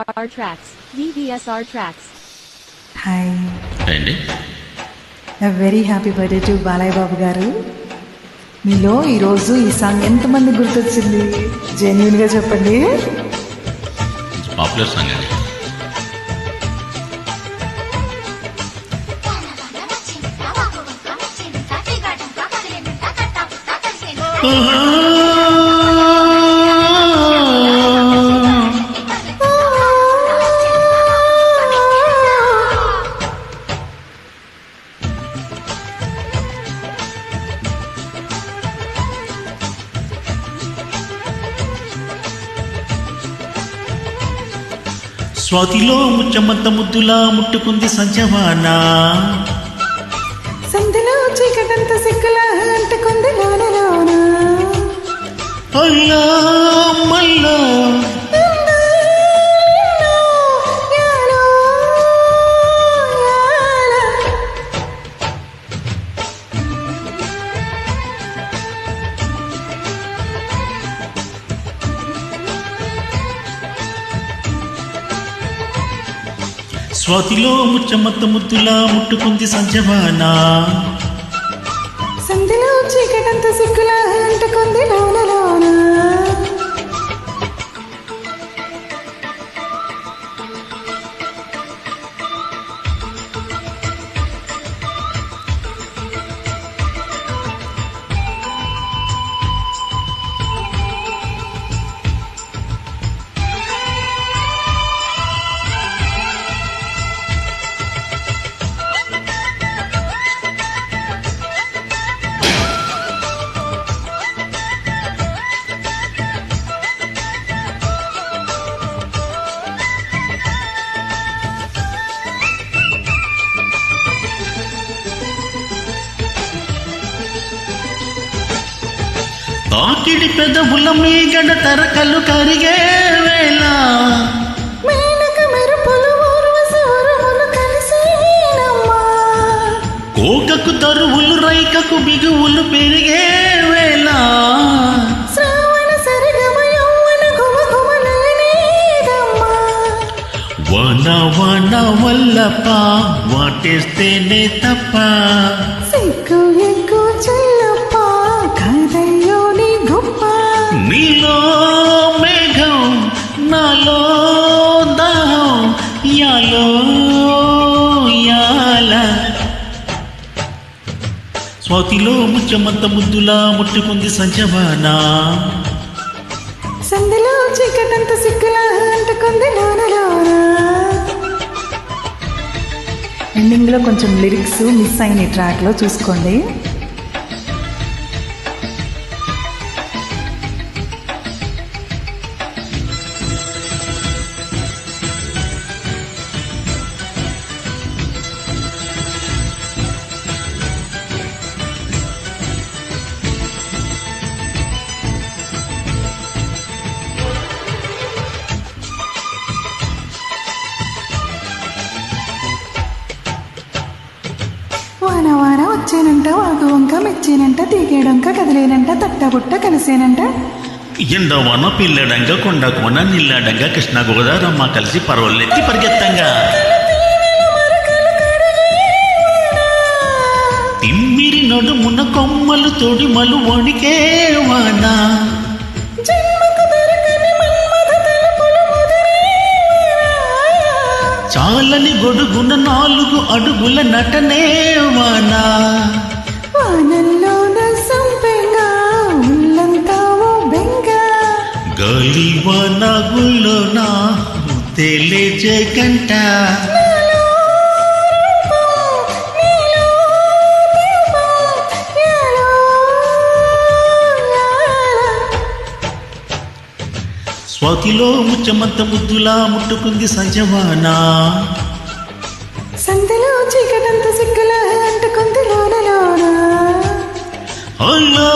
VVSR Tracks. VVSR Tracks. Hi అండి. Very happy birthday to Balayya Babu garu. మీలో ఈరోజు ఈ సాంగ్ ఎంతమంది గుర్తొచ్చింది? జెన్యున్గా చెప్పండి. పాపులర్ సాంగ్ అండి. స్వాతిలో ముచ్చమంత ముద్దులా ముట్టుకుంది సంజవానా, సంధిలో చీకటంత సిక్కులా అంటుకుంది లోన లోన. అల్లా మల్లా యాలో, యాల. స్వాతిలో ముచ్చమంత ముద్దులా ముట్టుకుంది సంజవానా, సంధిలో చీకటంత సిక్కులా అంటుకుంది లోన లోన. తాకిడి పెదవుల మీగడ తరకలు కరిగే వేళ, మేనక మెరుపులు ఊర్వశి ఉరుములు కలిసేనమ్మా. కోకకు తరువులు రైకకు బిగువులు పెరిగే వేళ, శ్రావణ సరిగమ యౌవన గుమగుమ నయనేదమ్మా. వాన వాన వల్లప వాటేస్తేనే తప్ప, సిగ్గు ఎగ్గు చెల్లప్ప కదయ్యో నీ గొప్ప. నీలో మేఘం నాలో దాహం యాలో యాల. స్వాతిలో ముచ్చమంత ముద్దులా ముట్టుకుంది సంజవానా, సంధిలో చీకటంత సిక్కులా అంటుకుంది లోన లోన. ఎండింగ్లో కొంచెం లిరిక్స్ మిస్ అయిన ట్రాక్లో చూసుకోండి. వాన వాన వచ్చేనంట, వాగు వంక మెచ్చేనంట, తీగేడొంక కదిలేనంట, తట్టబుట్ట కలిసేనంట. ఎండవాన పిల్లడంగా కొండ కోన నిల్లడంగా కృష్ణ గోదారమ్మ కలిసి పర్వలెత్తి పరిగెత్తంగా, తిమ్మిరి నడుమున కొమ్మలు తొడిమలు వణికే వాన, జన్మకు దొరకని మన్మథ తలుపులు ముదిరేవా. చాలని గొడుగున 4 అడుగుల నటనే వాన, వానల్లోన సంపెంగా ఉల్లంతా ఓ బెంగ. గాలి వాన గుళ్ళోన తేలే జగంట, నాలో రూపం, నీలో దీపం, యాలో, యాల. స్వాతిలో ముచ్చమంత ముద్దులా ముట్టుకుంది సంజవానా, సంధిలో చీకటంత సిక్కులా అంటుకుంది లోన లోన. అల్లా